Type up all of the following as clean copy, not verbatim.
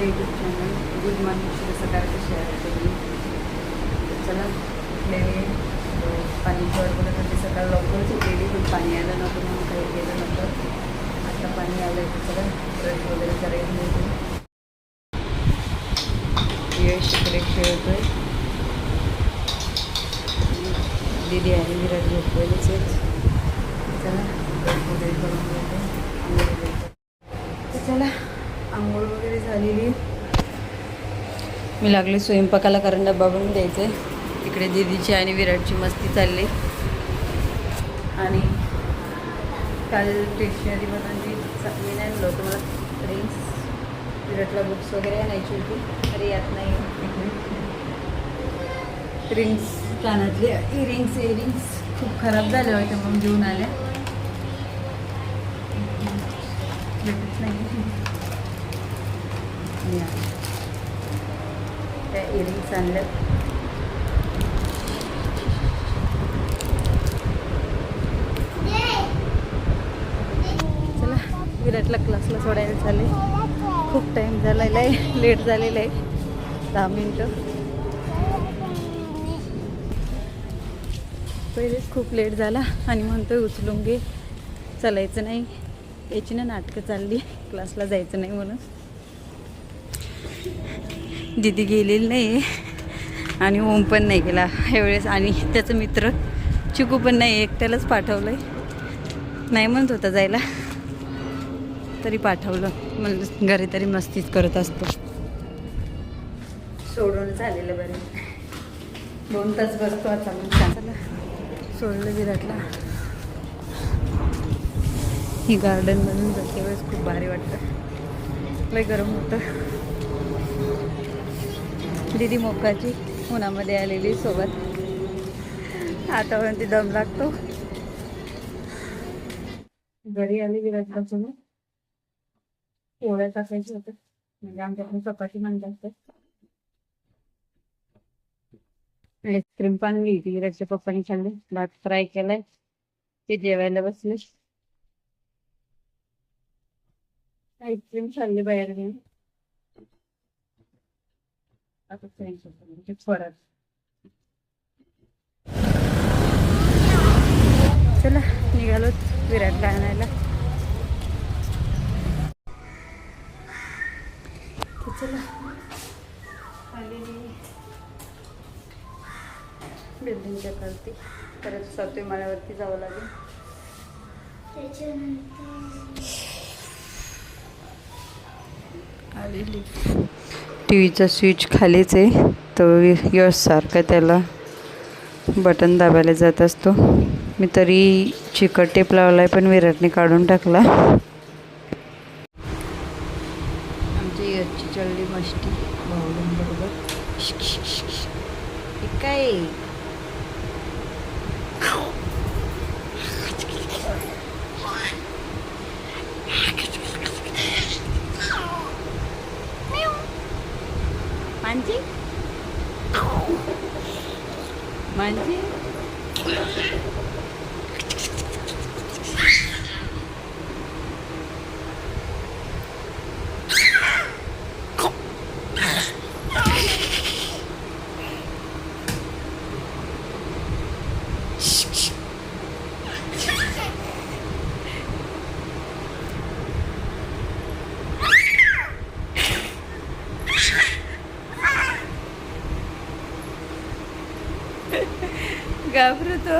माझं YouTube channel good morning शुभ सकाळ कशी आहे तुम्ही. चला उठलेले पाणीची वाट बघत होते. सकाळ लवकरच उठलेली पण पाणी आलं नव्हतं म्हणून काही केलं नव्हतं. आता पाणी आलं तर चला ब्रश वगैरे करायला मिळतो. यश इकडे खेळतोय. दीदी आणि विराट झोपलेलेच आहेत. चला ब्रश वगैरे करून घेते. तर चला आंघोळ वगैरे झालेली. मी लागले स्वयंपाकाला कारण डब्बा बनवून द्यायचं आहे. इकडे दीदीची आणि विराटची मस्ती चालली. आणि काल स्टेशनरीमधून मी नाही आणलं होतं. मला रिंग्स विराटला बुक्स वगैरे आणायची होती. अरे यात नाही रिंग्स कानातले इयरिंग्स खूप खराब झाले होते म्हणून घेऊन आल्या. भेटत नाही त्या इयरिंग्स आणल्या. चला विराटला क्लासला सोडायला चालले. खूप टाईम झालेला आहे. लेट झालेला आहे 10 मिनटं. पहिलेच खूप लेट झाला आणि म्हणतोय उचलून घे. चालायचं नाही. याची ना नाटकं चालली क्लासला जायचं नाही म्हणून. दीदी गेलेली नाही आणि ओम पण नाही गेला यावेळेस. आणि त्याचं मित्र चिकू पण नाही. एकट्यालाच पाठवलं आहे. नाही म्हणत होता जायला तरी पाठवलं. म्हणजे घरी तरी मस्तीच करत असतो. सोडून झालेलं बरं. 2 तास बसतो आता मग. चला सोडलं विराटला. ही गार्डनमधून जाते वेळेस खूप भारी वाटतं. लय गरम होतं. दीदी मोकाची उन्हामध्ये आलेली सोबत. आतापर्यंत दम लागतो. घरी आली विराटला सोडून. पोळ्या टाकायच्या होत्या. म्हणजे आमच्याकडे चपाती म्हणतात. आईस्क्रीम पण घ्यायची. विराटच्या पप्पानी खाल्ले. भात फ्राय केलाय. ते जेवायला बसले. आईस्क्रीम खाल्ली बाहेर घेऊन. आता परत चला निघालो विराटला आणायला. चला आलेली बिल्डिंगच्या खालती. परत 7व्या माळ्यावरती जावं लागेल. आलेली टीव्हीचा स्विच खालीच आहे. तो यश सारखा त्याला बटन दाबायला जात असतो. मी तरी चिकट टेप लावलाय पण विराटने काढून टाकला. आमची यशची चढली मस्ती भाऊबरोबर. काय मांजी मांजी घाबरतो.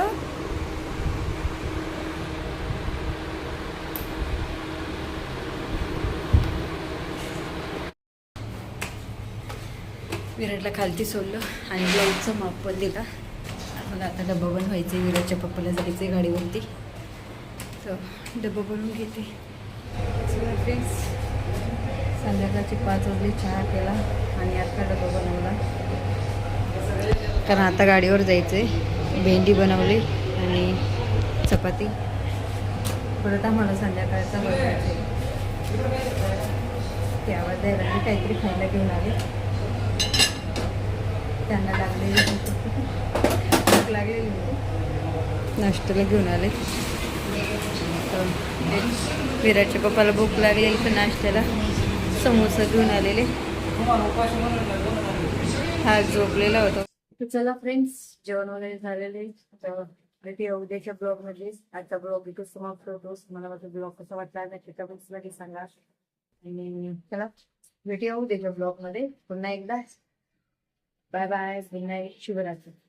विराटला खालती सोडलं आणि ब्लाऊजचं माप पण दिला. मला आता डब्बा बनवायचे. विराटच्या पप्पाला जायचं आहे गाडीवरती. तर डब्बा बनवून घेते. फ्रेंड्स संध्याकाळची 5 वाजले. चहा केला आणि आता डब्बा बनवला. कारण आता गाडीवर जायचं आहे. भेंडी बनवली आणि चपाती. परत आम्हाला संध्याकाळचा बनवायचं. ते आवाज द्यायला मी काहीतरी खायला घेऊन आले. त्यांना लागलेली भूक लागलेली नाश्त्याला घेऊन आले. विराटच्या पप्पाला भूक लागलेली तर नाश्त्याला समोसा घेऊन आलेले. हा झोपलेला होता. तर चला फ्रेंड्स, जेवण वगैरे झालेले. तर भेटूया उद्याच्या ब्लॉग मध्ये. आजचा ब्लॉग इथं समाप्त होतो. मला माझा ब्लॉग कसा वाटला नक्की कमेंट्स मध्ये सांगा. आणि चला भेटूया उद्याच्या ब्लॉग मध्ये पुन्हा एकदा. बाय बाय, गुड नाईट, शुभरात्री.